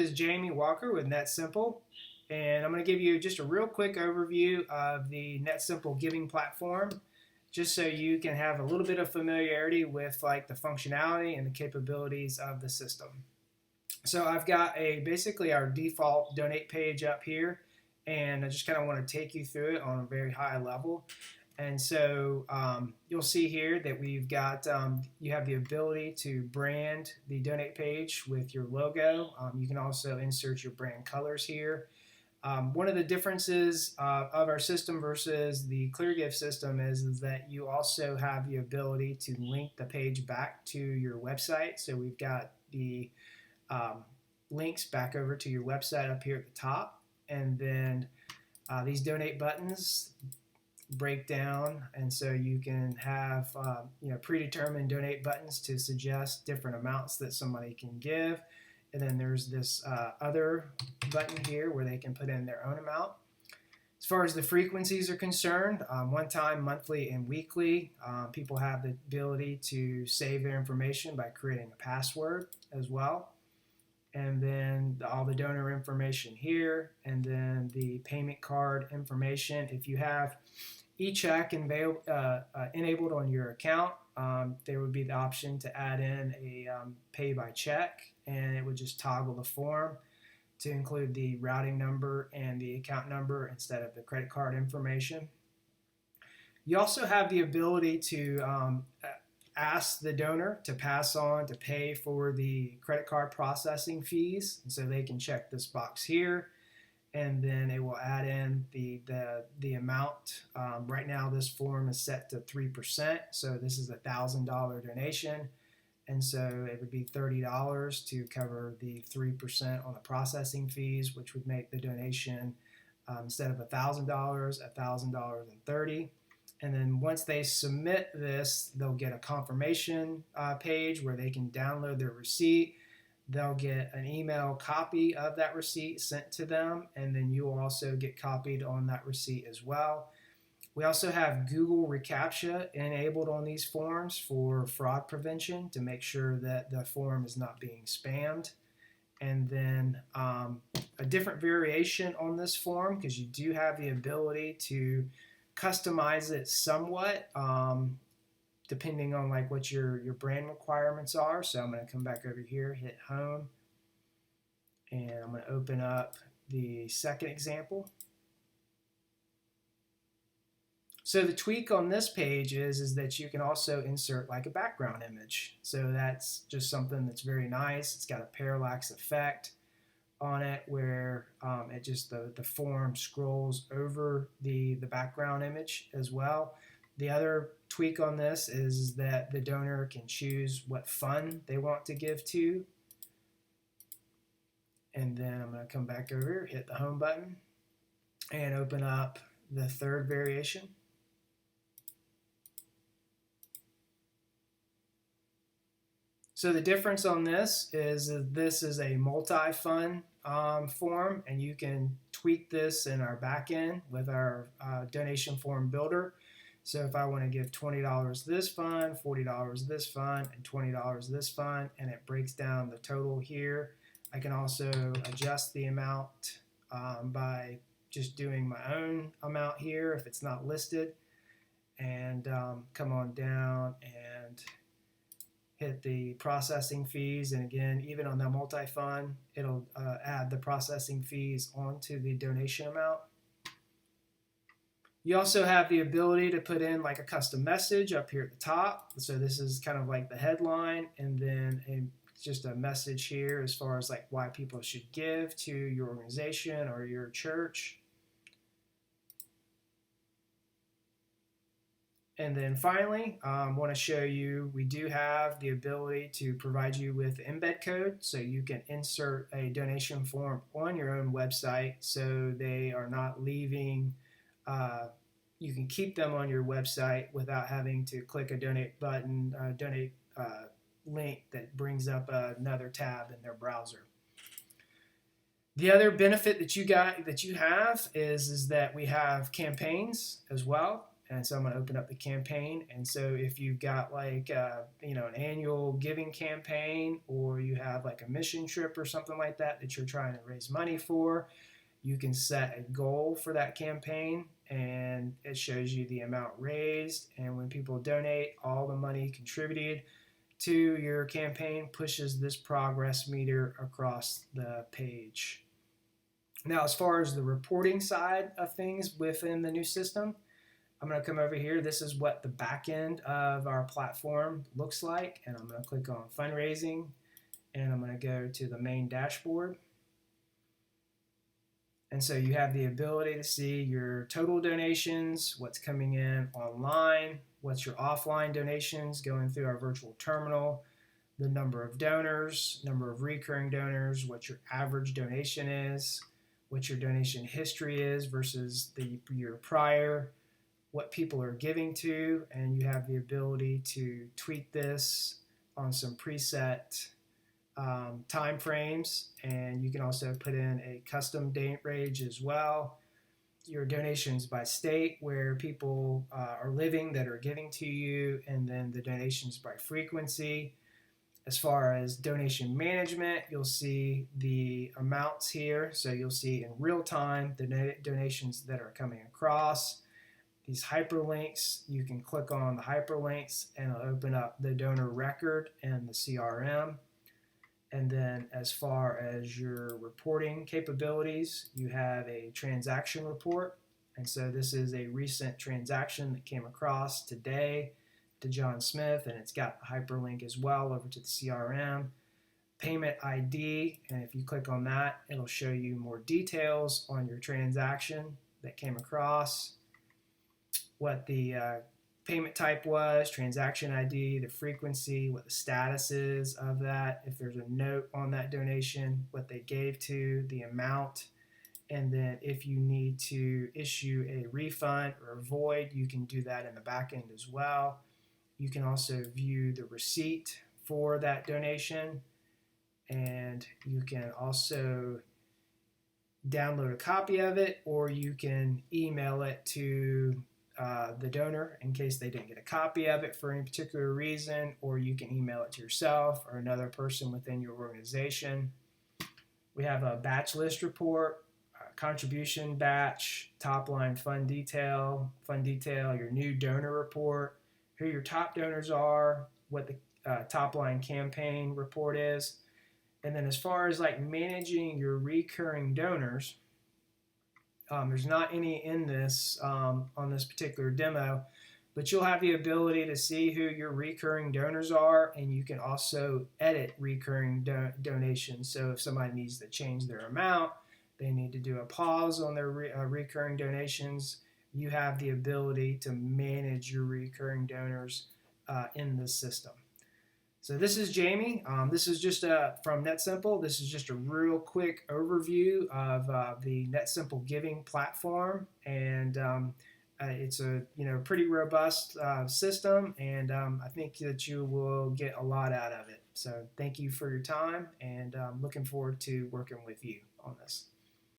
is Jamie Walker with NETSIMPLE, and I'm going to give you just a real quick overview of the NETSIMPLE Giving platform, just so you can have a little bit of familiarity with like the functionality and the capabilities of the system. So I've got basically our default donate page up here, and I just kind of want to take you through it on a very high level. And so you'll see here that we've got, you have the ability to brand the donate page with your logo. You can also insert your brand colors here. One of the differences of our system versus the ClearGive system is that you also have the ability to link the page back to your website. So we've got the links back over to your website up here at the top. And then these donate buttons break down, and so you can have predetermined donate buttons to suggest different amounts that somebody can give, and then there's this other button here where they can put in their own amount. As far as the frequencies are concerned, one time, monthly, and weekly, people have the ability to save their information by creating a password as well. And then all the donor information here, and then the payment card information. If you have e-check enabled on your account, there would be the option to add in a pay by check, and it would just toggle the form to include the routing number and the account number instead of the credit card information. You also have the ability to ask the donor to pass on to pay for the credit card processing fees, and so they can check this box here, and then it will add in the amount. Right now this form is set to 3%, so this is a $1,000 donation, and so it would be $30 to cover the 3% on the processing fees, which would make the donation instead of $1,000, $1,000.30. And then once they submit this, they'll get a confirmation page where they can download their receipt. They'll get an email copy of that receipt sent to them, and then you will also get copied on that receipt as well. We also have Google reCAPTCHA enabled on these forms for fraud prevention to make sure that the form is not being spammed. And then a different variation on this form, because you do have the ability to customize it somewhat depending on like what your brand requirements are. So I'm going to come back over here, hit home, and I'm going to open up the second example. So the tweak on this page is that you can also insert like a background image. So that's just something that's very nice. It's got a parallax effect on it where it just the form scrolls over the background image as well. The other tweak on this is that the donor can choose what fund they want to give to. And then I'm going to come back over here, hit the home button, and open up the third variation. So the difference on this is a multi-fund form, and you can tweak this in our back end with our donation form builder. So if I want to give $20 this fund, $40 this fund, and $20 this fund, and it breaks down the total here, I can also adjust the amount by just doing my own amount here if it's not listed, and come on down and hit the processing fees. And again, even on the multi-fund, it'll add the processing fees onto the donation amount. You also have the ability to put in like a custom message up here at the top. So this is kind of like the headline, and then just a message here as far as like why people should give to your organization or your church. And then finally, I want to show you, we do have the ability to provide you with embed code, so you can insert a donation form on your own website so they are not leaving. You can keep them on your website without having to click a donate button, donate link that brings up another tab in their browser. The other benefit that you have is that we have campaigns as well. And so I'm going to open up the campaign. And so if you've got like an annual giving campaign, or you have like a mission trip or something like that you're trying to raise money for, you can set a goal for that campaign, and it shows you the amount raised. And when people donate, all the money contributed to your campaign pushes this progress meter across the page. Now, as far as the reporting side of things within the new system, I'm going to come over here. This is what the back end of our platform looks like. And I'm going to click on fundraising, and I'm going to go to the main dashboard. And so you have the ability to see your total donations, what's coming in online, what's your offline donations going through our virtual terminal, the number of donors, number of recurring donors, what your average donation is, what your donation history is versus the year prior, what people are giving to, and you have the ability to tweak this on some preset time frames, and you can also put in a custom date range as well. Your donations by state, where people are living that are giving to you, and then the donations by frequency. As far as donation management, you'll see the amounts here. So you'll see in real time the donations that are coming across. These hyperlinks, you can click on the hyperlinks and it'll open up the donor record and the CRM. And then as far as your reporting capabilities, you have a transaction report. And so this is a recent transaction that came across today to John Smith, and it's got a hyperlink as well over to the CRM. Payment ID, and if you click on that, it'll show you more details on your transaction that came across, what the payment type was, transaction ID, the frequency, what the status is of that, if there's a note on that donation, what they gave to, the amount, and then if you need to issue a refund or a void, you can do that in the back end as well. You can also view the receipt for that donation, and you can also download a copy of it, or you can email it to the donor in case they didn't get a copy of it for any particular reason, or you can email it to yourself or another person within your organization. We have a batch list report, contribution batch, top line fund detail, your new donor report, who your top donors are, what the top line campaign report is. And then as far as like managing your recurring donors, there's not any in this on this particular demo, but you'll have the ability to see who your recurring donors are, and you can also edit recurring donations. So if somebody needs to change their amount, they need to do a pause on their recurring donations, you have the ability to manage your recurring donors in this system. So this is Jamie. This is just from NetSimple. This is just a real quick overview of the NetSimple Giving platform, and it's a pretty robust system, and I think that you will get a lot out of it. So thank you for your time, and I'm looking forward to working with you on this.